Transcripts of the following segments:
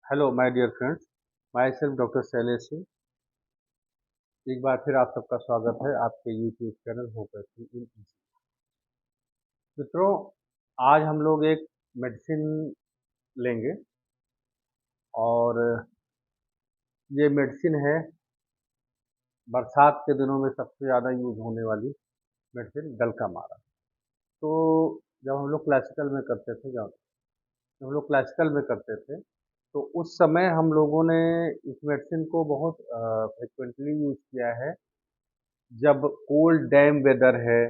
Hello my dear friends, myself doctor Shailesh Singh. एक बार फिर आप सबका स्वागत है आपके YouTube channel homeopathy in easy. मित्रों, आज हम लोग एक मेडिसिन लेंगे और ये मेडिसिन है बरसात के दिनों में सबसे ज़्यादा यूज होने वाली मेडिसिन डल्कामारा। तो जब हम लोग क्लासिकल में करते थे जब हम लोग क्लासिकल में करते थे तो उस समय हम लोगों ने इस मेडिसिन को बहुत फ्रिक्वेंटली यूज किया है। जब कोल्ड डैम वेदर है,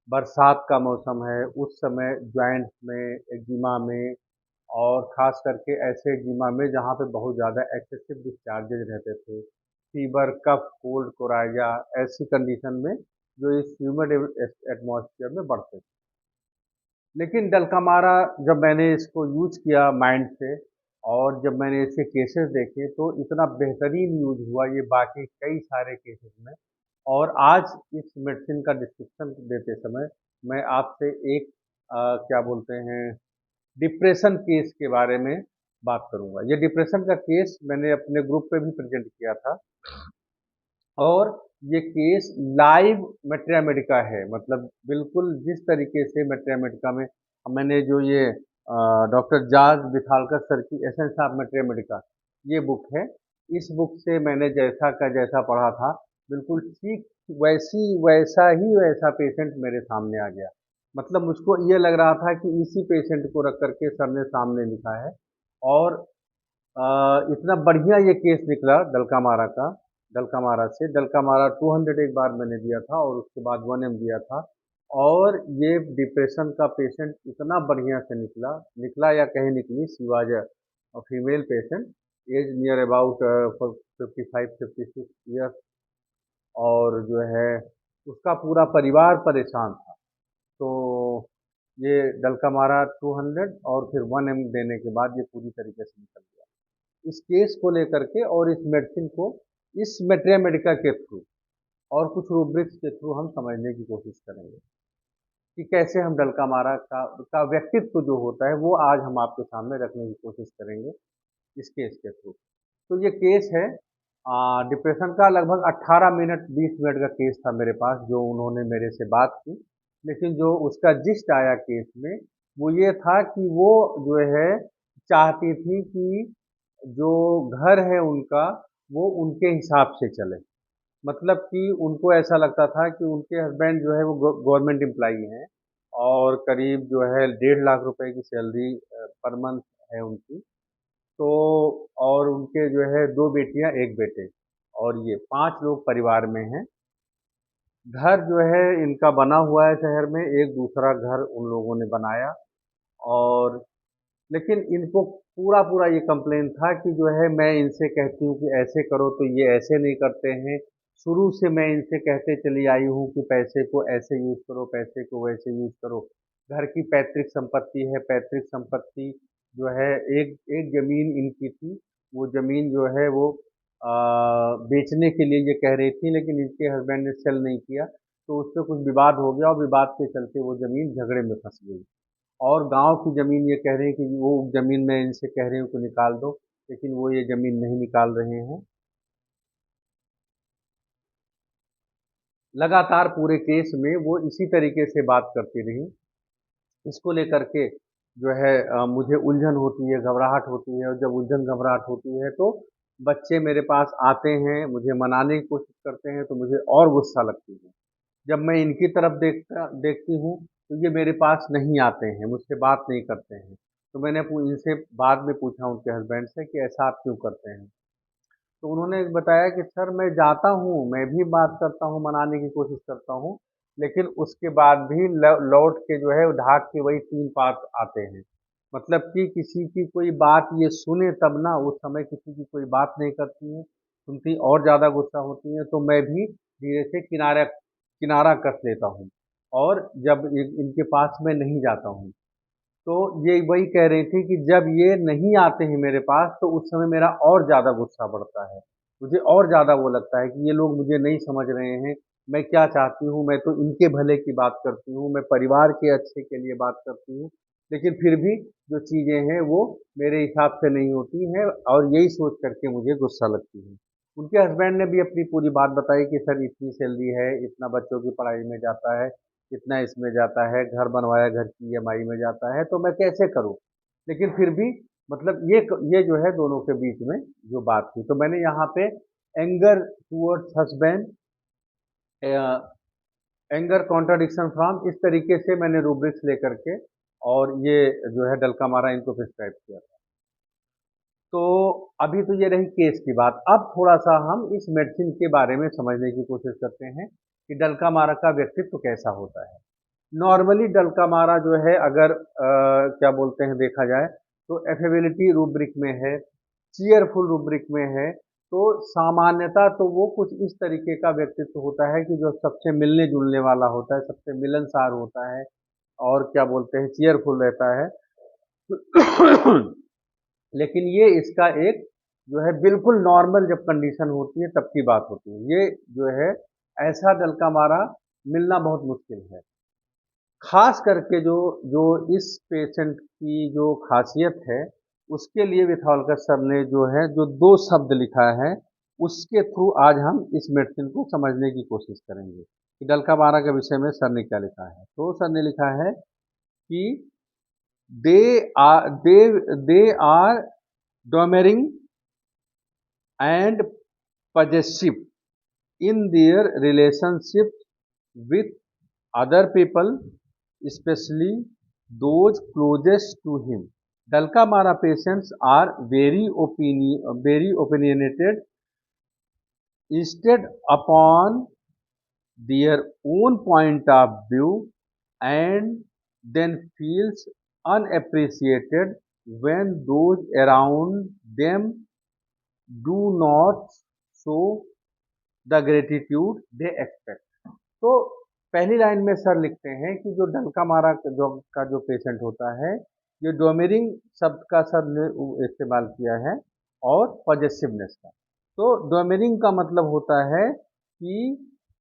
बरसात का मौसम है, उस समय जॉइंट्स में, एक्जिमा में और ख़ास करके ऐसे एक्जिमा में जहाँ पे बहुत ज़्यादा एक्सेसिव डिस्चार्जेज रहते थे, फ़ीवर, कफ, कोल्ड, कोराइजा, ऐसी कंडीशन में जो इस ह्यूमिड एटमॉस्फेयर में बढ़ते थे। लेकिन डल्कामारा जब मैंने इसको यूज़ किया माइंड से और जब मैंने इसके केसेस देखे तो इतना बेहतरीन यूज़ हुआ ये बाकी कई सारे केसेस में। और आज इस मेडिसिन का डिस्क्रिप्शन देते समय मैं आपसे एक क्या बोलते हैं डिप्रेशन केस के बारे में बात करूंगा। ये डिप्रेशन का केस मैंने अपने ग्रुप पे भी प्रेजेंट किया था और ये केस लाइव मेट्रिया मेडिका है। मतलब बिल्कुल जिस तरीके से मेट्रिया मेडिका में मैंने जो ये डॉक्टर जार्ज बिथालकर सर की एसेंस ऑफ मेट्रिया मेडिका ये बुक है, इस बुक से मैंने जैसा का जैसा पढ़ा था बिल्कुल ठीक वैसी वैसा ही वैसा पेशेंट मेरे सामने आ गया। मतलब मुझको ये लग रहा था कि इसी पेशेंट को रख करके सर ने सामने लिखा है। और इतना बढ़िया ये केस निकला डल्कामारा का। डल्कामारा 200 एक बार मैंने दिया था और उसके बाद 1 एम दिया था। और ये डिप्रेशन का पेशेंट इतना बढ़िया से निकला निकला या कहीं निकली। She was a female patient, age near about 55-56 years. और जो है उसका पूरा परिवार परेशान था। तो ये डल्कामारा 200 और फिर 1 एम देने के बाद ये पूरी तरीके से निकल गया। इस केस को लेकर के और इस मेडिसिन को इस मेट्रिया मेडिका के थ्रू और कुछ रूब्रिक्स के थ्रू हम समझने की कोशिश करेंगे कि कैसे हम डल्कामारा का व्यक्तित्व जो होता है वो आज हम आपके सामने रखने की कोशिश करेंगे इस केस के थ्रू। तो ये केस है डिप्रेशन का। लगभग 18 मिनट 20 मिनट का केस था मेरे पास जो उन्होंने मेरे से बात की। लेकिन जो उसका जिस्ट आया केस में वो ये था कि वो जो है चाहती थी कि जो घर है उनका वो उनके हिसाब से चले। मतलब कि उनको ऐसा लगता था कि उनके हस्बैंड जो है वो गवर्नमेंट एम्प्लॉई हैं और करीब जो है 1.5 लाख रुपए की सैलरी पर मंथ है उनकी। तो और उनके जो है 2 बेटियां 1 बेटे और ये 5 लोग परिवार में हैं। घर जो है इनका बना हुआ है शहर में, एक दूसरा घर उन लोगों ने बनाया। और लेकिन इनको पूरा पूरा ये कंप्लेन था कि जो है मैं इनसे कहती हूँ कि ऐसे करो तो ये ऐसे नहीं करते हैं। शुरू से मैं इनसे कहते चली आई हूँ कि पैसे को ऐसे यूज करो, पैसे को वैसे यूज करो। घर की पैतृक संपत्ति है, पैतृक संपत्ति जो है एक एक जमीन इनकी थी। वो जमीन जो है वो बेचने के लिए ये कह रही थी लेकिन इनके हस्बैंड ने सेल नहीं किया। तो उससे कुछ विवाद हो गया और विवाद के चलते वो जमीन झगड़े में फंस गई। और गांव की ज़मीन ये कह रहे हैं कि वो ज़मीन मैं इनसे कह रही हूँ कि निकाल दो, लेकिन वो ये ज़मीन नहीं निकाल रहे हैं। लगातार पूरे केस में वो इसी तरीके से बात करती रही। इसको लेकर के जो है मुझे उलझन होती है, घबराहट होती है। और जब उलझन घबराहट होती है तो बच्चे मेरे पास आते हैं, मुझे मनाने की कोशिश करते हैं तो मुझे और गुस्सा लगती है। जब मैं इनकी तरफ देखती हूँ तो ये मेरे पास नहीं आते हैं, मुझसे बात नहीं करते हैं। तो मैंने इनसे बाद में पूछा उनके हस्बैंड से कि ऐसा आप क्यों करते हैं। तो उन्होंने बताया कि सर मैं जाता हूँ, मैं भी बात करता हूँ, मनाने की कोशिश करता हूँ, लेकिन उसके बाद भी लौट के जो है ढाक के वही 3 पात आते हैं। मतलब कि किसी की कोई बात ये सुने तब ना, उस समय किसी की कोई बात नहीं करती हैं, सुनती और ज़्यादा गुस्सा होती हैं। तो मैं भी धीरे से किनारा किनारा कस लेता हूँ और जब इनके पास मैं नहीं जाता हूँ। तो ये वही कह रही थी कि जब ये नहीं आते हैं मेरे पास तो उस समय मेरा और ज़्यादा गुस्सा बढ़ता है। मुझे और ज़्यादा वो लगता है कि ये लोग मुझे नहीं समझ रहे हैं, मैं क्या चाहती हूँ। मैं तो इनके भले की बात करती हूँ, मैं परिवार के अच्छे के लिए बात करती हूँ, लेकिन फिर भी जो चीज़ें हैं वो मेरे हिसाब से नहीं होती हैं और यही सोच करके मुझे गुस्सा लगती है। उनके हस्बैंड ने भी अपनी पूरी बात बताई कि सर इतनी सैलरी है, इतना बच्चों की पढ़ाई में जाता है, इतना इसमें जाता है, घर बनवाया, घर की ईएमआई में जाता है, तो मैं कैसे करूँ? लेकिन फिर भी मतलब ये जो है दोनों के बीच में जो बात थी, तो मैंने यहाँ पे anger towards husband, anger contradiction from, इस तरीके से मैंने रूब्रिक्स लेकर के और ये जो है डलका मारा इनको प्रिस्क्राइब किया था। तो अभी तो ये रही केस की बात। अब थोड़ा-सा हम इस मेडिसिन के बारे में समझने की कोशिश करते हैं कि डलका मारा का व्यक्तित्व कैसा होता है। नॉर्मली डलका मारा जो है अगर क्या बोलते हैं देखा जाए तो एफेबिलिटी रूब्रिक में है, चीयरफुल रूब्रिक में है, तो सामान्यतः तो वो कुछ इस तरीके का व्यक्तित्व होता है कि जो सबसे मिलने-जुलने वाला होता है, सबसे मिलनसार होता है और क्या बोलते हैं चीयरफुल रहता है। लेकिन ये इसका एक जो है बिल्कुल नॉर्मल जब कंडीशन होती है तब की बात होती है। ये जो है ऐसा डलका मारा मिलना बहुत मुश्किल है। खास करके जो जो इस पेशेंट की जो खासियत है, उसके लिए विथावलकर सर ने जो है जो 2 शब्द लिखा है, उसके थ्रू आज हम इस मेडिसिन को समझने की कोशिश करेंगे कि डलका मारा के विषय में सर ने क्या लिखा है। तो सर ने लिखा है कि they are domineering and possessive in their relationship with other people, especially those closest to him. Dalkamara patients are very opinionated, instead upon their own point of view, and then feels unappreciated when those around them do not show the gratitude they expect. तो पहली line में sir लिखते हैं कि जो डंका मारा जो पेशेंट होता है, ये डोमेरिंग शब्द का सर ने इस्तेमाल किया है और पॉजेसिवनेस का। तो डोमेरिंग का मतलब होता है कि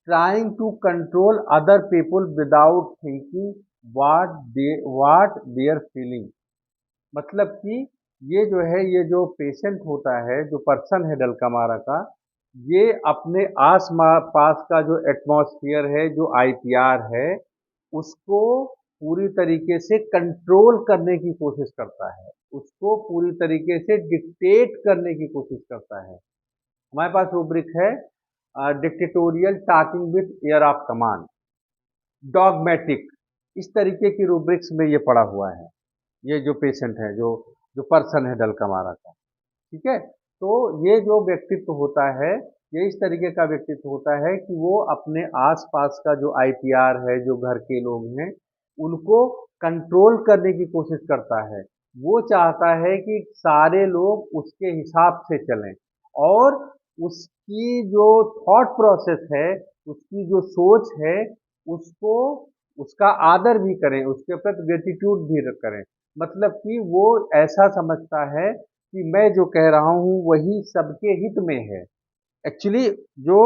trying to control other people without thinking what their feeling. मतलब कि ये जो है ये जो पेशेंट होता है, जो पर्सन है डलका मारा का, ये अपने पास का जो एटमॉस्फेयर है, जो आईपीआर है, उसको पूरी तरीके से कंट्रोल करने की कोशिश करता है, उसको पूरी तरीके से डिक्टेट करने की कोशिश करता है। हमारे पास रूब्रिक है dictatorial talking with air of command, dogmatic, इस तरीके की रूब्रिक्स में ये पड़ा हुआ है। ये जो पेशेंट है, जो जो पर्सन है डलका मारा का, ठीक है। तो ये जो व्यक्तित्व होता है, ये इस तरीके का व्यक्तित्व होता है कि वो अपने आसपास का जो आईपीआर है, जो घर के लोग हैं, उनको कंट्रोल करने की कोशिश करता है। वो चाहता है कि सारे लोग उसके हिसाब से चलें और उसकी जो थॉट प्रोसेस है, उसकी जो सोच है, उसको उसका आदर भी करें, उसके प्रति ग्रेटिट्यूड भी करें। मतलब कि वो ऐसा समझता है कि मैं जो कह रहा हूँ वही सबके हित में है। एक्चुअली जो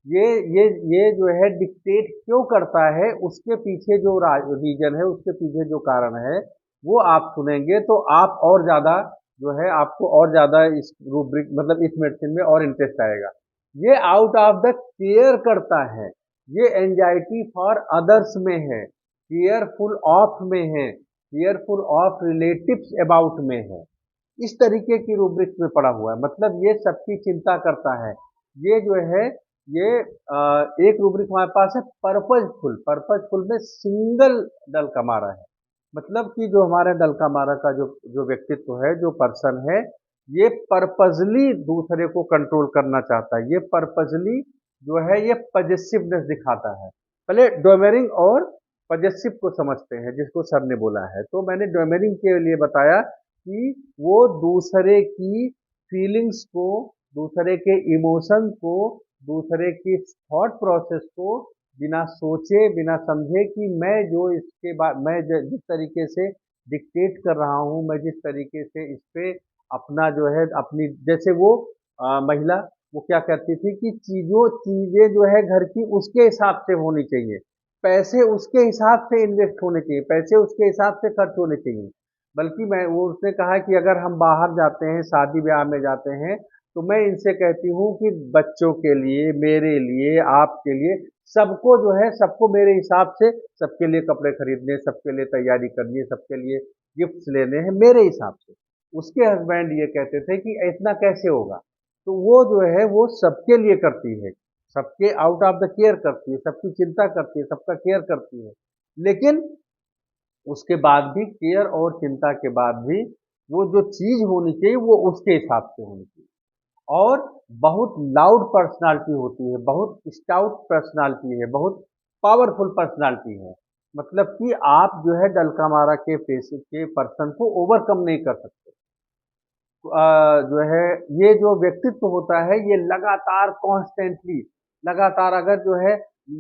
ये ये ये जो है डिक्टेट क्यों करता है, उसके पीछे जो रीजन है, उसके पीछे जो कारण है, वो आप सुनेंगे तो आप और ज़्यादा जो है आपको और ज़्यादा इस रूब्रिक मतलब इस मेडिसिन में और इंटरेस्ट आएगा। ये आउट ऑफ द केयर करता है, ये एंजाइटी फॉर अदर्स में है, केयरफुल ऑफ में है, केयरफुल ऑफ रिलेटिव्स अबाउट में है। इस तरीके की रूब्रिक्स में पड़ा हुआ है, मतलब ये सबकी चिंता करता है। ये जो है ये एक रूब्रिक हमारे पास है पर्पजफुल। पर्पजफुल में सिंगल दल का मारा है, मतलब कि जो हमारे दल का मारा का जो जो व्यक्तित्व है, जो पर्सन है, ये पर्पजली दूसरे को कंट्रोल करना चाहता है। ये पर्पजली जो है ये पजेसिवनेस दिखाता है। पहले डोमेरिंग और पजेसिव को समझते हैं, जिसको सर ने बोला है। तो मैंने डोमेरिंग के लिए बताया कि वो दूसरे की फीलिंग्स को, दूसरे के इमोशन को, दूसरे की थॉट प्रोसेस को बिना सोचे बिना समझे कि मैं जो इसके बाद मैं जिस तरीके से डिक्टेट कर रहा हूँ, मैं जिस तरीके से इस पे अपना जो है अपनी जैसे वो महिला वो क्या कहती थी कि चीज़ें जो है घर की उसके हिसाब से होनी चाहिए। पैसे उसके हिसाब से इन्वेस्ट होने चाहिए, पैसे उसके हिसाब से खर्च होने चाहिए। बल्कि मैं वो उसने कहा कि अगर हम बाहर जाते हैं, शादी ब्याह में जाते हैं, तो मैं इनसे कहती हूँ कि बच्चों के लिए, मेरे लिए, आपके लिए, सबको जो है, सबको मेरे हिसाब से, सबके लिए कपड़े खरीदने, सबके लिए तैयारी करनी है, सबके लिए गिफ्ट्स लेने हैं मेरे हिसाब से। उसके हस्बैंड ये कहते थे कि इतना कैसे होगा? तो वो जो है वो सबके लिए करती है, सबके आउट ऑफ द केयर करती है, सबकी चिंता करती है, सबका केयर करती है। लेकिन उसके बाद भी, केयर और चिंता के बाद भी, वो जो चीज होनी चाहिए वो उसके हिसाब से होनी चाहिए। और बहुत लाउड पर्सनालिटी होती है, बहुत स्टाउट पर्सनालिटी है, बहुत पावरफुल पर्सनालिटी है। मतलब कि आप जो है डलका मारा के फेस के पर्सन को ओवरकम नहीं कर सकते। जो है ये जो व्यक्तित्व होता है, ये लगातार कॉन्स्टेंटली, लगातार अगर जो है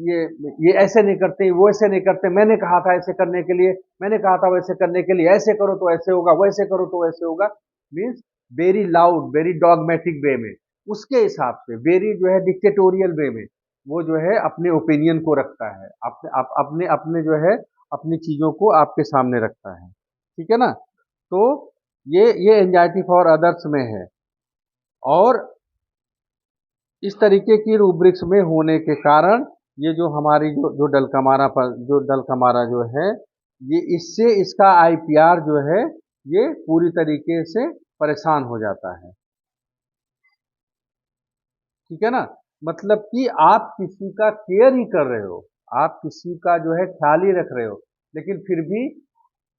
ये ये ऐसे नहीं करते, वो ऐसे नहीं करते, मैंने कहा था ऐसे करने के लिए, मैंने कहा था वैसे करने के लिए, ऐसे करो तो ऐसे होगा, वैसे करो तो वैसे होगा, means very loud, very dogmatic way में, उसके हिसाब से वेरी जो है डिक्टेटोरियल वे में वो जो है अपने ओपिनियन को रखता है, अपने अपने जो है अपनी चीजों को आपके सामने रखता है। ठीक है ना? तो ये एंजाइटी फॉर अदर्स में है। और इस तरीके की रूब्रिक्स में होने के कारण ये जो हमारी जो डलकमारा पर जो डलकमारा जो है, ये इससे इसका आईपीआर जो है ये पूरी तरीके से परेशान हो जाता है। ठीक है ना? मतलब कि आप किसी का केयर ही कर रहे हो, आप किसी का जो है ख्याल ही रख रहे हो, लेकिन फिर भी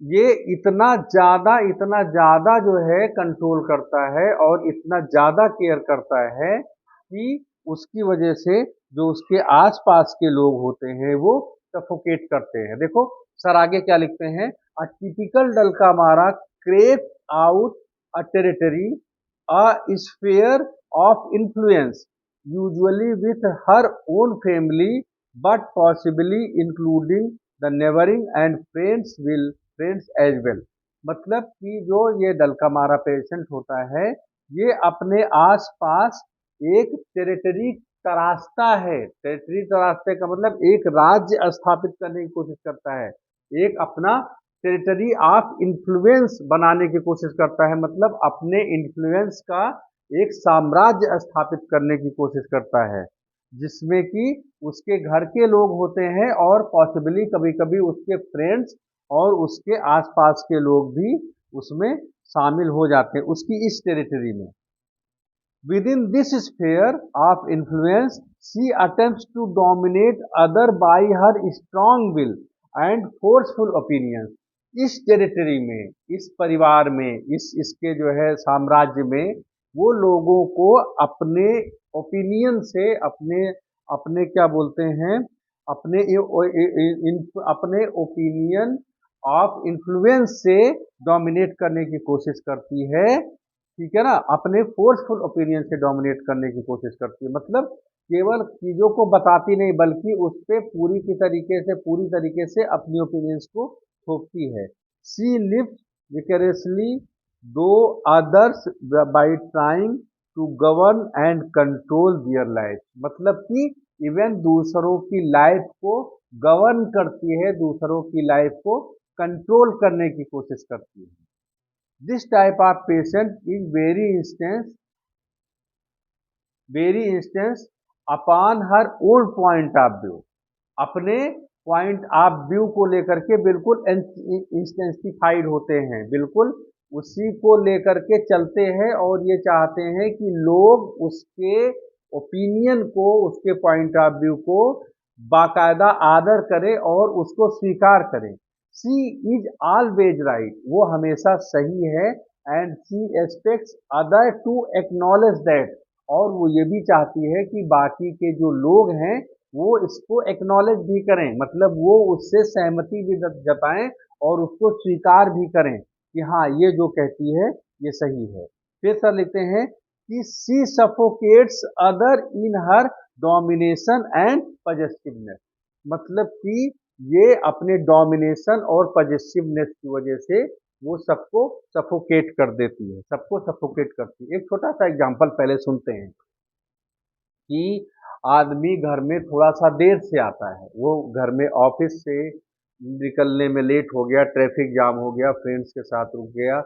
ये इतना ज़्यादा जो है कंट्रोल करता है और इतना ज़्यादा केयर करता है कि उसकी वजह से जो उसके आस-पास के लोग होते हैं वो सफोकेट करते हैं। देखो सर आगे क्या लिखते हैं, a typical Dulcamara craves out a territory, a sphere of influence, usually with her own family, but possibly including the neighboring and friends as well। मतलब कि जो ये डलका मारा पेशेंट होता है, ये अपने आस-पास एक टेरिटरी तराशता है। टेरिटरी तराशने का मतलब एक राज्य स्थापित करने की कोशिश करता है, एक अपना टेरिटरी ऑफ इन्फ्लुएंस बनाने की कोशिश करता है, मतलब अपने इन्फ्लुएंस का एक साम्राज्य स्थापित करने की कोशिश करता है, जिसमें कि उसके घर के लोग होते हैं और पॉसिबली कभी-कभी उसके फ्रेंड्स और उसके आसपास के लोग भी उसमें शामिल हो जाते हैं उसकी इस टेरिटरी में। Within this sphere of influence, she attempts to dominate other by her strong will and forceful opinions। इस टेरिटरी में, इस परिवार में, इसके जो है साम्राज्य में, वो लोगों को अपने ओपिनियन से, अपने अपने क्या बोलते हैं, अपने अपने ओपिनियन ऑफ इन्फ्लुएंस से डोमिनेट करने की कोशिश करती है। ठीक है ना? अपने फोर्सफुल ओपिनियन से डोमिनेट करने की कोशिश करती है, मतलब केवल चीजों को बताती नहीं बल्कि उस पे पूरी तरीके से अपनी ओपिनियंस को थोपती है। सी lives vicariously through others by trying to govern and control their life. मतलब कि इवन दूसरों की लाइफ को गवर्न करती है, दूसरों की लाइफ को कंट्रोल करने की कोशिश करती है। This type of patient is very instance upon her own point of view। अपने पॉइंट ऑफ व्यू को लेकर के बिल्कुल इंस्टेंसिफाइड होते हैं, बिल्कुल उसी को लेकर के चलते हैं और ये चाहते हैं कि लोग उसके ओपिनियन को, उसके पॉइंट ऑफ व्यू को बाकायदा आदर करें और उसको स्वीकार करें। शी इज ऑलवेज राइट, वो हमेशा सही है, and she expects other to acknowledge that, और वो ये भी चाहती है कि बाकी के जो लोग हैं वो इसको एक्नॉलेज भी करें, मतलब वो उससे सहमति भी जताएं और उसको स्वीकार भी करें कि हाँ ये जो कहती है ये सही है। फिर सर लिखते हैं कि she suffocates other in her domination and possessiveness. मतलब कि ये अपने डोमिनेशन और पजेसिवनेस की वजह से वो सबको सफोकेट कर देती है, सबको सफोकेट करती है। एक छोटा सा एग्जांपल पहले सुनते हैं कि आदमी घर में थोड़ा सा देर से आता है, वो घर में ऑफिस से निकलने में लेट हो गया, ट्रैफिक जाम हो गया, फ्रेंड्स के साथ रुक गया,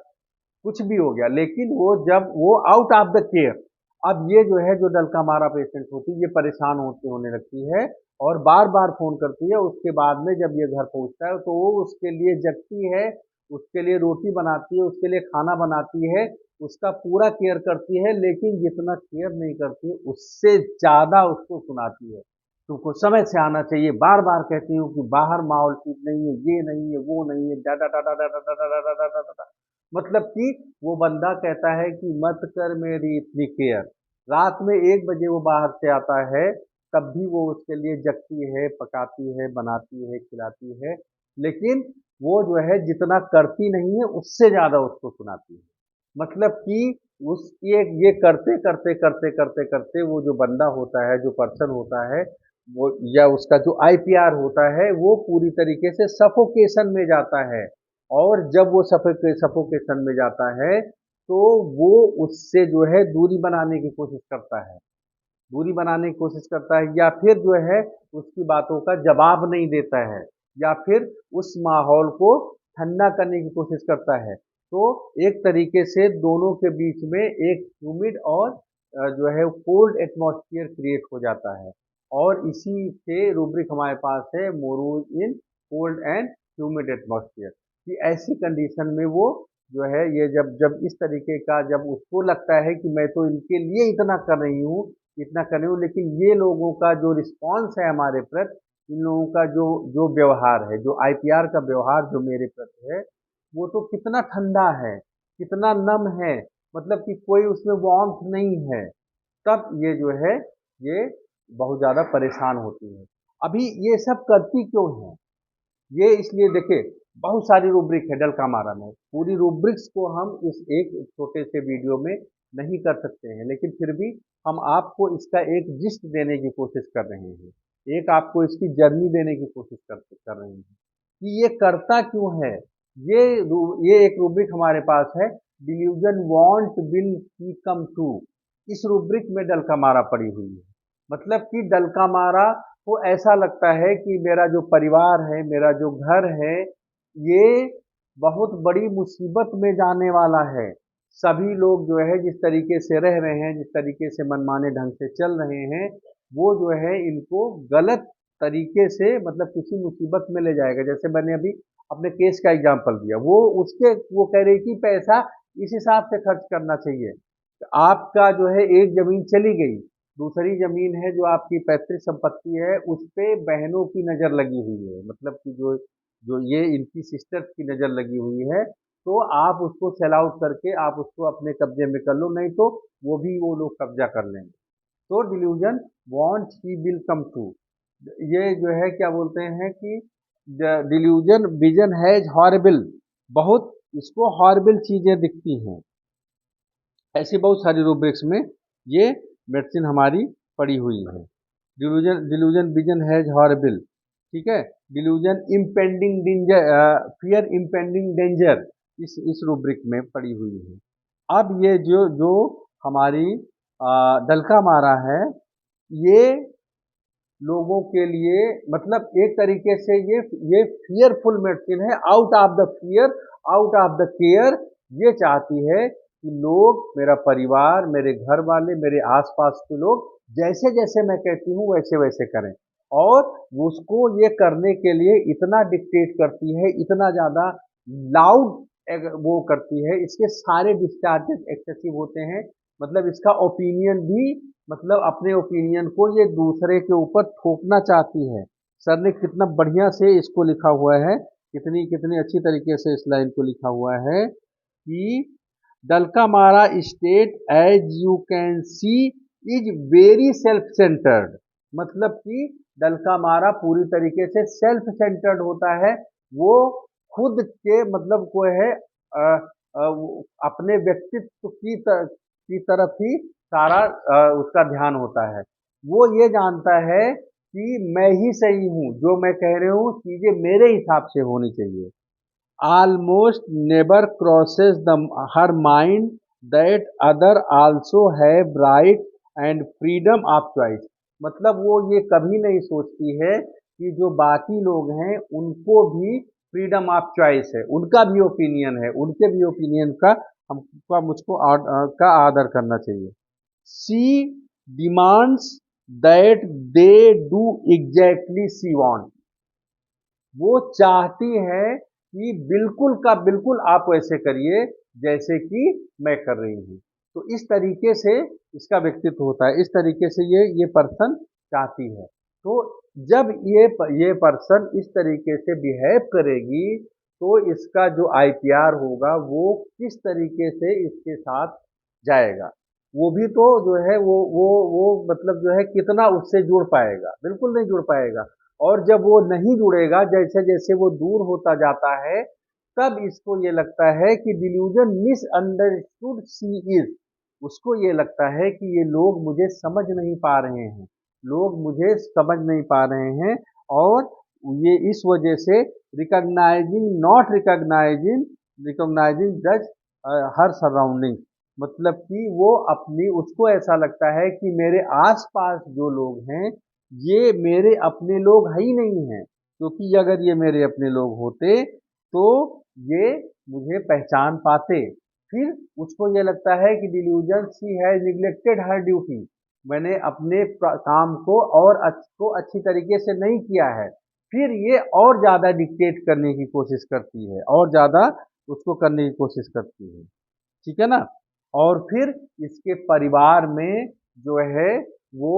कुछ भी हो गया, लेकिन वो जब वो आउट ऑफ द केयर, अब ये जो है जो डलका मारा पेशेंट होती है ये परेशान होने लगती है और बार बार फोन करती है। उसके बाद में जब ये घर पहुंचता है तो वो उसके लिए जगती है, उसके लिए रोटी बनाती है, उसके लिए खाना बनाती है, उसका पूरा केयर करती है, लेकिन जितना केयर नहीं करती है उससे ज्यादा उसको सुनाती है। तुमको समय से आना चाहिए, बार बार कहती हूँ कि बाहर माहौल ठीक नहीं है, ये नहीं है, वो नहीं है, डा डा डा डा डा डा डा डा डा डा डा डा डा। मतलब कि वो बंदा कहता है कि मत कर मेरी इतनी केयर। रात में 1 बजे वो बाहर से आता है, तब भी वो उसके लिए जगती है, पकाती है, बनाती है, खिलाती है, लेकिन वो जो है जितना करती नहीं है उससे ज्यादा उसको सुनाती है। मतलब कि उस ये करते करते करते करते करते वो जो बंदा होता है, जो पर्सन होता है, वो या उसका जो आईपीआर होता है वो पूरी तरीके से सफोकेशन में जाता है। और जब वो सफोकेशन में जाता है तो वो उससे जो है दूरी बनाने की कोशिश करता है, दूरी बनाने की कोशिश करता है, या फिर जो है उसकी बातों का जवाब नहीं देता है, या फिर उस माहौल को ठंडा करने की कोशिश करता है। तो एक तरीके से दोनों के बीच में एक ह्यूमिड और जो है कोल्ड एटमॉस्फेयर क्रिएट हो जाता है। और इसी से रूब्रिक हमारे पास है, morose in cold and humid atmosphere, कि ऐसी कंडीशन में वो जो है ये जब जब इस तरीके का जब उसको लगता है कि मैं तो इनके लिए इतना कर रही हूँ, इतना कर रही हूँ, लेकिन ये लोगों का जो रिस्पॉन्स है हमारे प्रति, इन लोगों का जो जो व्यवहार है, जो आईपीआर का व्यवहार जो मेरे प्रति है, वो तो कितना ठंडा है, कितना नम है, मतलब कि कोई उसमें वार्मथ नहीं है। तब ये जो है ये बहुत ज़्यादा परेशान होती है। अभी ये सब करती क्यों है? ये इसलिए देखिए, बहुत सारी रूब्रिक है डलका मारा में, पूरी रूब्रिक्स को हम इस एक छोटे से वीडियो में नहीं कर सकते हैं, लेकिन फिर भी हम आपको इसका एक जिस्ट देने की कोशिश कर रहे हैं, एक आपको इसकी जर्नी देने की कोशिश कर रहे हैं कि ये करता क्यों है। ये एक रूब्रिक हमारे पास है, डिल्यूजन वांट विल की कम ट्रू। इस रूब्रिक में डलका मारा पड़ी हुई है, मतलब कि डलका मारा को ऐसा लगता है कि मेरा जो परिवार है, मेरा जो घर है, ये बहुत बड़ी मुसीबत में जाने वाला है। सभी लोग जो है जिस तरीके से रह रहे हैं, जिस तरीके से मनमाने ढंग से चल रहे हैं, वो जो है इनको गलत तरीके से मतलब किसी मुसीबत में ले जाएगा। जैसे मैंने अभी अपने केस का एग्जांपल दिया, वो कह रही कि पैसा इस हिसाब से खर्च करना चाहिए। आपका जो है एक जमीन चली गई, दूसरी जमीन है जो आपकी पैतृक संपत्ति है, उस पे बहनों की नजर लगी हुई है, मतलब कि जो जो ये इनकी सिस्टर्स की नजर लगी हुई है, तो आप उसको सेल आउट करके आप उसको अपने कब्जे में कर लो, नहीं तो वो लोग कब्जा कर लेंगे। तो delusion want he will come true, ये जो है क्या बोलते हैं कि डिल्यूजन विजन हैज हॉरिबल, बहुत इसको हॉरिबल चीजें दिखती हैं। ऐसी बहुत सारी रूब्रिक्स में ये मेडिसिन हमारी पड़ी हुई है। Delusion delusion vision has horrible, ठीक है। Delusion impending danger, fear impending danger, इस रूब्रिक में पड़ी हुई है। अब ये जो जो हमारी डलका मारा है, ये लोगों के लिए मतलब एक तरीके से ये फियरफुल मेडिसिन है, out of the fear, out of the care. ये चाहती है कि लोग, मेरा परिवार, मेरे घर वाले, मेरे आसपास के लोग जैसे जैसे मैं कहती हूँ वैसे वैसे करें। और उसको ये करने के लिए इतना डिक्टेट करती है, इतना ज़्यादा लाउड वो करती है, इसके सारे डिस्चार्जेस एक्सेसिव होते हैं। मतलब इसका ओपिनियन भी, मतलब अपने ओपिनियन को ये दूसरे के ऊपर थोपना चाहती है। सर ने कितना बढ़िया से इसको लिखा हुआ है, कितनी कितनी अच्छी तरीके से इस लाइन को लिखा हुआ है कि Dulcamara state as you can see is very self centered, मतलब कि डलकामारा पूरी तरीके से सेल्फ सेंटर्ड होता है। वो खुद के मतलब को है अपने व्यक्तित्व की तरफ ही सारा उसका ध्यान होता है। वो ये जानता है कि मैं ही सही हूँ, जो मैं कह रही हूँ चीजें मेरे हिसाब से होनी चाहिए। almost never crosses her mind that other also have right and freedom of choice, मतलब वो ये कभी नहीं सोचती है कि जो बाकी लोग हैं उनको भी फ्रीडम ऑफ चॉइस है, उनका भी ओपिनियन है, उनके भी ओपिनियन का हमका मुझको का आदर करना चाहिए। She demands that they do exactly she want. वो चाहती है कि बिल्कुल का बिल्कुल आप वैसे करिए जैसे कि मैं कर रही हूँ। तो इस तरीके से इसका व्यक्तित्व होता है, इस तरीके से ये पर्सन चाहती है। तो जब ये पर्सन इस तरीके से बिहेव करेगी तो इसका जो आईपीआर होगा वो किस तरीके से इसके साथ जाएगा, वो भी तो जो है वो मतलब जो है कितना उससे जुड़ पाएगा, बिल्कुल नहीं जुड़ पाएगा। और जब वो नहीं जुड़ेगा, जैसे जैसे वो दूर होता जाता है, तब इसको ये लगता है कि डिल्यूजन मिसअंडरस्टूड शी इज। उसको ये लगता है कि ये लोग मुझे समझ नहीं पा रहे हैं, लोग मुझे समझ नहीं पा रहे हैं। और ये इस वजह से रिकॉग्नाइजिंग नॉट रिकॉग्नाइजिंग रिकॉग्नाइजिंग जज हर सराउंडिंग, मतलब कि वो अपनी उसको ऐसा लगता है कि मेरे आसपास जो लोग हैं ये मेरे अपने लोग है ही नहीं हैं, क्योंकि अगर ये मेरे अपने लोग होते तो ये मुझे पहचान पाते। फिर उसको ये लगता है कि delusion she has neglected her duty, मैंने अपने काम को और को अच्छी तरीके से नहीं किया है। फिर ये और ज़्यादा डिक्टेट करने की कोशिश करती है, और ज़्यादा उसको करने की कोशिश करती है, ठीक है ना। और फिर इसके परिवार में जो है वो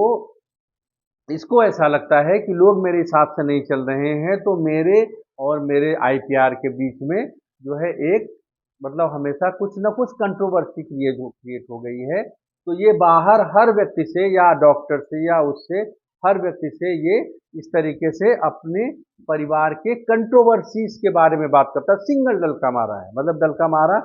इसको ऐसा लगता है कि लोग मेरे हिसाब से नहीं चल रहे हैं, तो मेरे और मेरे आईपीआर के बीच में जो है एक मतलब हमेशा कुछ ना कुछ कंट्रोवर्सी क्रिएट हो गई है। तो ये बाहर हर व्यक्ति से या डॉक्टर से या उससे हर व्यक्ति से ये इस तरीके से अपने परिवार के कंट्रोवर्सीज के बारे में बात करता है। सिंगल डल का मारा है, मतलब डल का मारा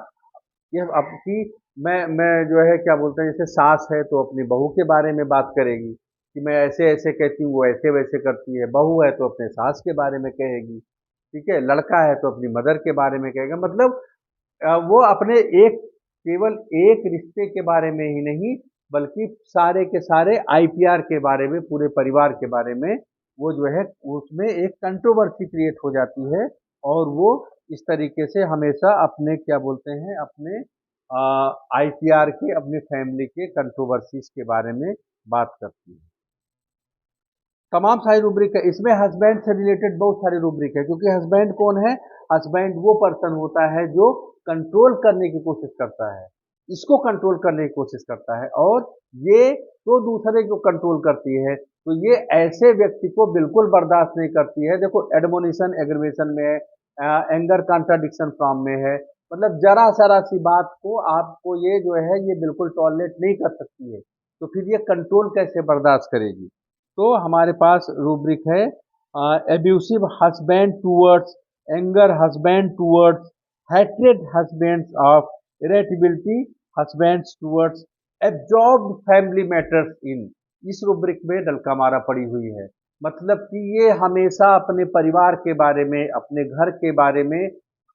ये आपकी मैं जो है क्या बोलते हैं, जैसे सास है तो अपनी बहू के बारे में बात करेगी कि मैं ऐसे ऐसे कहती हूँ, वो ऐसे वैसे करती है। बहू है तो अपने सास के बारे में कहेगी, ठीक है। लड़का है तो अपनी मदर के बारे में कहेगा। मतलब वो अपने एक केवल एक रिश्ते के बारे में ही नहीं, बल्कि सारे के सारे आईपीआर के बारे में, पूरे परिवार के बारे में वो जो है उसमें एक कंट्रोवर्सी क्रिएट हो जाती है। और वो इस तरीके से हमेशा अपने क्या बोलते हैं, अपने आईपीआर के, अपने फैमिली के कंट्रोवर्सीज के बारे में बात करती है। तमाम सारी रूब्रिक है इसमें, हस्बैंड से रिलेटेड बहुत सारी रूब्रिक है, क्योंकि हस्बैंड कौन है? हस्बैंड वो पर्सन होता है जो कंट्रोल करने की कोशिश करता है, इसको कंट्रोल करने की कोशिश करता है, और ये तो दूसरे को कंट्रोल करती है। तो ये ऐसे व्यक्ति को बिल्कुल बर्दाश्त नहीं करती है। देखो एडमोनिशन एग्रीवेशन में है, एंगर कॉन्ट्राडिक्शन फॉर्म में है, मतलब जरा सरा सी बात को आपको ये जो है ये बिल्कुल टॉलरेट नहीं कर सकती है। तो फिर ये कंट्रोल कैसे बर्दाश्त करेगी? तो हमारे पास रूब्रिक है abusive husband towards, anger husband towards, hatred husbands of, irritability husbands towards, absorbed family matters in. इस रूब्रिक में डलका मारा पड़ी हुई है। मतलब कि ये हमेशा अपने परिवार के बारे में, अपने घर के बारे में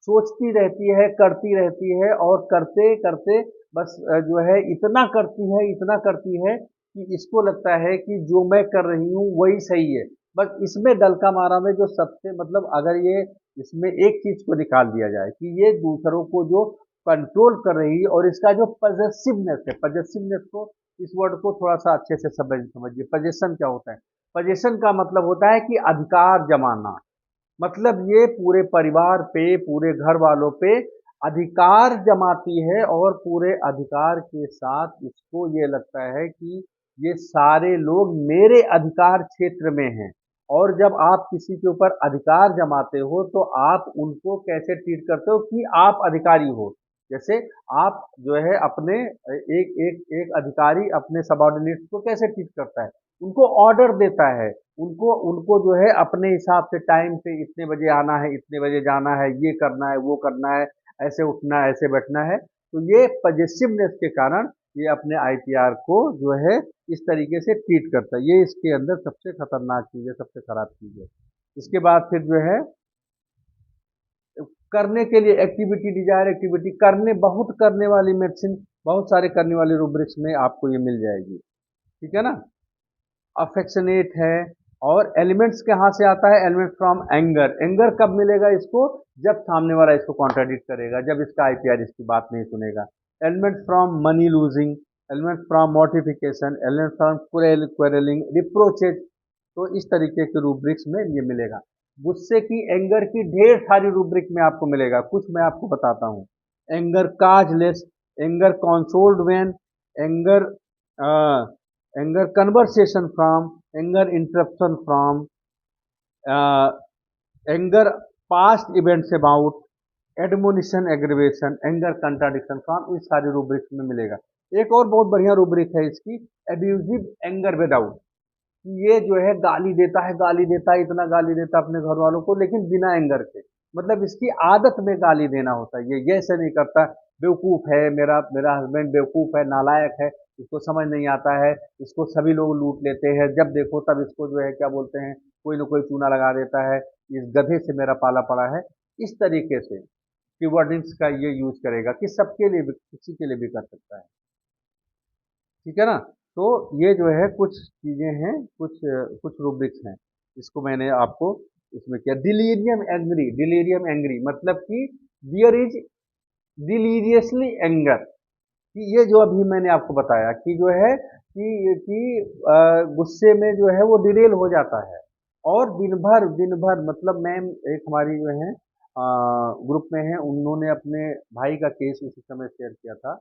सोचती रहती है, करती रहती है, और करते करते बस जो है इतना करती है, इतना करती है कि इसको लगता है कि जो मैं कर रही हूँ वही सही है। बस इसमें डलका मारा में जो सबसे मतलब अगर ये इसमें एक चीज को निकाल दिया जाए कि ये दूसरों को जो कंट्रोल कर रही है, और इसका जो पजेसिवनेस है, पजेसिवनेस को, इस वर्ड को थोड़ा सा अच्छे से समझिए। पजेशन क्या होता है? पजेशन का मतलब होता है कि अधिकार जमाना। मतलब ये पूरे परिवार पे, पूरे घर वालों पे अधिकार जमाती है, और पूरे अधिकार के साथ इसको ये लगता है कि ये सारे लोग मेरे अधिकार क्षेत्र में हैं। और जब आप किसी के ऊपर अधिकार जमाते हो तो आप उनको कैसे ट्रीट करते हो कि आप अधिकारी हो। जैसे आप जो है अपने एक एक एक अधिकारी अपने सबॉर्डिनेट्स को कैसे ट्रीट करता है? उनको ऑर्डर देता है, उनको उनको जो है अपने हिसाब से टाइम पे इतने बजे आना है, इतने बजे जाना है, ये करना है, वो करना है, ऐसे उठना है, ऐसे बैठना है। तो ये पजेसिवनेस के कारण ये अपने आईपीआर को जो है इस तरीके से ट्रीट करता है। ये इसके अंदर सबसे खतरनाक चीज़ है, सबसे खराब चीज़ है। इसके बाद फिर जो है करने के लिए एक्टिविटी, डिजायर एक्टिविटी, करने बहुत करने वाली मेडिसिन, बहुत सारे करने वाली रूब्रिक्स में आपको ये मिल जाएगी, ठीक है ना। अफेक्शनेट है। और एलिमेंट्स कहाँ से आता है? Element from anger. एंगर कब मिलेगा इसको? जब सामने वाला इसको कॉन्ट्राडिक्ट करेगा, जब इसका आईपीआर इसकी बात नहीं सुनेगा। Ailment from money losing, ailment from mortification, ailment from quarreling, reproaches. तो इस तरीके के रूब्रिक्स में ये मिलेगा। गुस्से की, एंगर की ढेर सारी रूब्रिक में आपको मिलेगा, कुछ मैं आपको बताता हूँ। Anger causeless, anger consoled when, anger anger conversation from, anger interruption from, anger past events about, admonition aggravation, anger contradiction from, इस सारी रूब्रिक्स में मिलेगा। एक और बहुत बढ़िया रूब्रिक है इसकी, एब्यूजिव एंगर विदाउट। ये जो है गाली देता है, इतना गाली देता है अपने घर वालों को, लेकिन बिना एंगर के। मतलब इसकी आदत में गाली देना होता है। ये ऐसे नहीं करता, बेवकूफ़ है, मेरा मेरा हस्बैंड बेवकूफ़ है, नालायक है, इसको समझ नहीं आता है, इसको सभी लोग लूट लेते हैं, जब देखो तब इसको जो है क्या बोलते हैं, कोई ना कोई चूना लगा देता है, इस गधे से मेरा पाला पड़ा है। इस तरीके से कीवर्डिंग्स का ये यूज करेगा कि सबके लिए भी, किसी के लिए भी कर सकता है। ठीक है ना? तो ये जो है कुछ चीज़ें हैं, कुछ रूब्रिक्स हैं। इसको मैंने आपको इसमें किया। डिलीरियम एंग्री, डिलीरियम एंग्री मतलब कि दियर इज डिलीरियसली एंगर, कि ये जो अभी मैंने आपको बताया कि जो है गुस्से में जो है वो डिरेल हो जाता है। और दिन भर मतलब मैम एक हमारी जो है ग्रुप में है, उन्होंने अपने भाई का केस उसी समय शेयर किया था।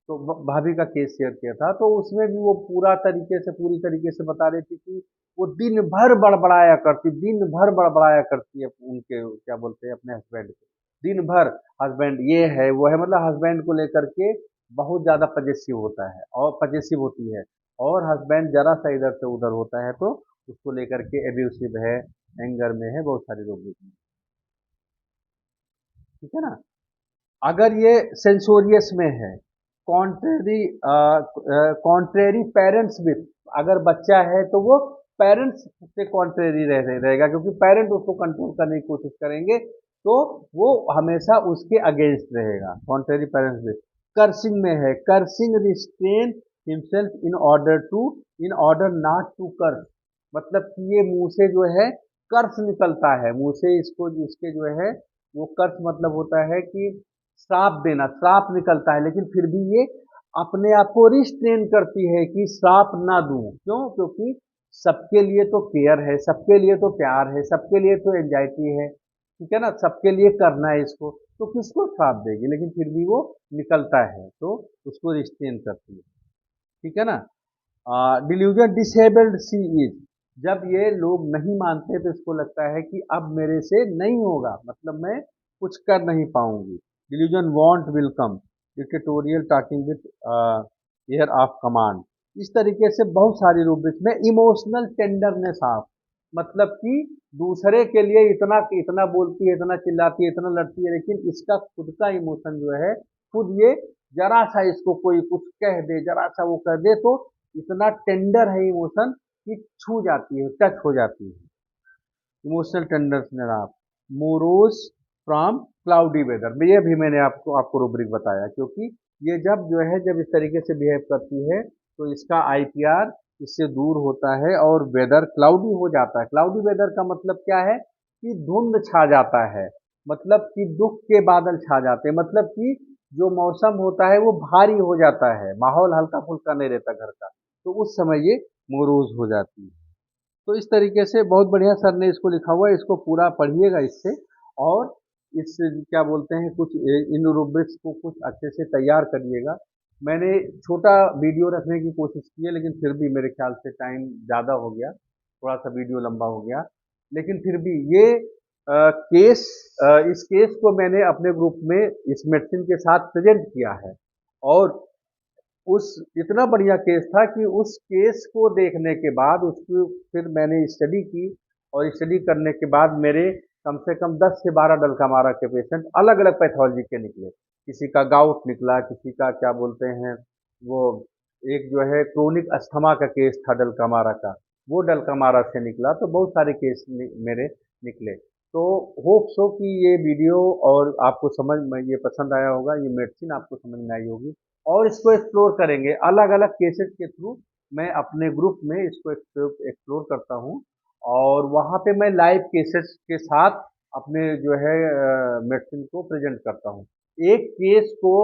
तो भाभी का केस शेयर किया था, तो उसमें भी वो पूरी तरीके से बता रही थी कि वो दिन भर बड़बड़ाया करती है उनके क्या बोलते हैं अपने हस्बैंड को। दिन भर हस्बैंड ये है वो है, मतलब हस्बैंड को लेकर के बहुत ज़्यादा पजेसिव होता है और पजेसिव होती है। और हस्बैंड जरा सा इधर से उधर होता है तो उसको लेकर के एब्यूसिव है, एंगर में है, बहुत सारे लोग हैं। ठीक है ना? अगर ये सेंसोरियस में है, कॉन्ट्रेरी कॉन्ट्रेरी पेरेंट्स विथ, अगर बच्चा है तो वो पेरेंट्स से कॉन्ट्रेरी रहेगा, क्योंकि पेरेंट उसको कंट्रोल करने की कोशिश करेंगे, तो वो हमेशा उसके अगेंस्ट रहेगा। Contrary parents with. कर्सिंग में है, cursing restrain himself in order not to curse, मतलब कि ये मुंह से जो है कर्स निकलता है, मुंह से इसको इसके जो है वो कर्स मतलब होता है कि श्राप देना, श्राप निकलता है, लेकिन फिर भी ये अपने आप को रिस्ट्रेन करती है कि श्राप ना दूं। क्यों? क्योंकि सबके लिए तो केयर है, सबके लिए तो प्यार है, सबके लिए तो एंजाइटी है, ठीक है ना, सबके लिए करना है इसको, तो किसको श्राप देगी? लेकिन फिर भी वो निकलता है तो उसको रिस्ट्रेन करती है। ठीक है ना? डिल्यूजन डिसेबल्ड सी इज, जब ये लोग नहीं मानते तो इसको लगता है कि अब मेरे से नहीं होगा, मतलब मैं कुछ कर नहीं पाऊंगी। Delusion want will come, dictatorial talking with air of command. इस तरीके से बहुत सारी रूब्रिक्स में। इमोशनल टेंडरनेस ऑफ, मतलब कि दूसरे के लिए इतना इतना बोलती है, इतना चिल्लाती है, इतना लड़ती है, लेकिन इसका खुद का इमोशन जो है, खुद ये जरा सा इसको कोई कुछ कह दे, जरा सा वो कह दे तो इतना टेंडर है इमोशन कि छू जाती है, टच हो जाती है। Emotional tenderness of morose from cloudy weather, ये भी मैंने आपको रूब्रिक बताया, क्योंकि ये जब इस तरीके से बिहेव करती है तो इसका आईपीआर इससे दूर होता है और वेदर क्लाउडी हो जाता है। क्लाउडी वेदर का मतलब क्या है? कि धुंध छा जाता है, मतलब कि दुख के बादल छा जाते हैं, मतलब कि जो मौसम होता है वो भारी हो जाता है, माहौल हल्का फुल्का नहीं रहता घर का, तो उस समय ये मोरोज हो जाती है। तो इस तरीके से बहुत बढ़िया सर ने इसको लिखा हुआ है, इसको पूरा पढ़िएगा इससे। और इस क्या बोलते हैं कुछ इन रूब्रिक्स को कुछ अच्छे से तैयार करिएगा। मैंने छोटा वीडियो रखने की कोशिश की है, लेकिन फिर भी मेरे ख्याल से टाइम ज़्यादा हो गया, थोड़ा सा वीडियो लंबा हो गया, लेकिन फिर भी ये केस इस केस को मैंने अपने ग्रुप में इस मेडिसिन के साथ प्रेजेंट किया है। और उस इतना बढ़िया केस था कि उस केस को देखने के बाद उसको फिर मैंने स्टडी की, और स्टडी करने के बाद मेरे कम से कम 10 से 12 डलकामारा के पेशेंट अलग अलग पैथोलॉजी के निकले। किसी का गाउट निकला, किसी का क्या बोलते हैं वो, एक जो है क्रोनिक अस्थमा का केस था डलकामारा का, वो डलकामारा से निकला, तो बहुत सारे केस मेरे निकले। तो होप सो कि ये वीडियो और आपको समझ में ये पसंद आया होगा, ये मेडिसिन आपको समझ में आई होगी, और इसको एक्सप्लोर करेंगे अलग अलग केसेस के थ्रू। मैं अपने ग्रुप में इसको एक्सप्लोर करता हूँ, और वहाँ पे मैं लाइव केसेस के साथ अपने जो है मेडिसिन को प्रेजेंट करता हूँ। एक केस को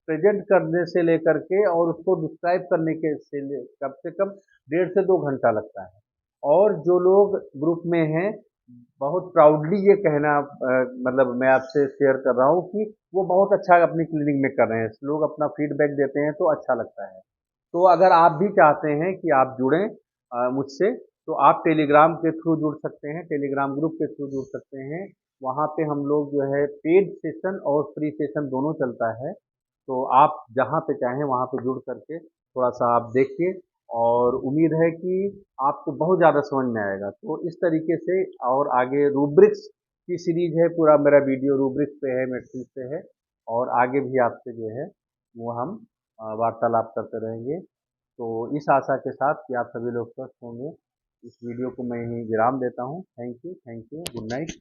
प्रेजेंट करने से लेकर के और उसको डिस्क्राइब करने के कम से कम 1.5 से 2 घंटा लगता है। और जो लोग ग्रुप में हैं, बहुत प्राउडली ये कहना मतलब मैं आपसे शेयर कर रहा हूँ कि वो बहुत अच्छा अपनी क्लिनिक में कर रहे हैं। लोग अपना फीडबैक देते हैं तो अच्छा लगता है। तो अगर आप भी चाहते हैं कि आप जुड़ें मुझसे, तो आप टेलीग्राम के थ्रू जुड़ सकते हैं, टेलीग्राम ग्रुप के थ्रू जुड़ सकते हैं। वहाँ पे हम लोग जो है पेड सेशन और फ्री सेशन दोनों चलता है। तो आप जहाँ पे चाहें वहाँ पे जुड़ करके थोड़ा सा आप देखिए, और उम्मीद है कि आपको बहुत ज़्यादा समझ में आएगा। तो इस तरीके से, और आगे रूब्रिक्स की सीरीज है, पूरा मेरा वीडियो रूब्रिक्स पे है, मेडिसिन पे है, और आगे भी आपसे जो है वो हम वार्तालाप करते रहेंगे। तो इस आशा के साथ कि आप सभी लोग स्वस्थ होंगे, इस वीडियो को मैं यहीं विराम देता हूँ। Thank you, good night.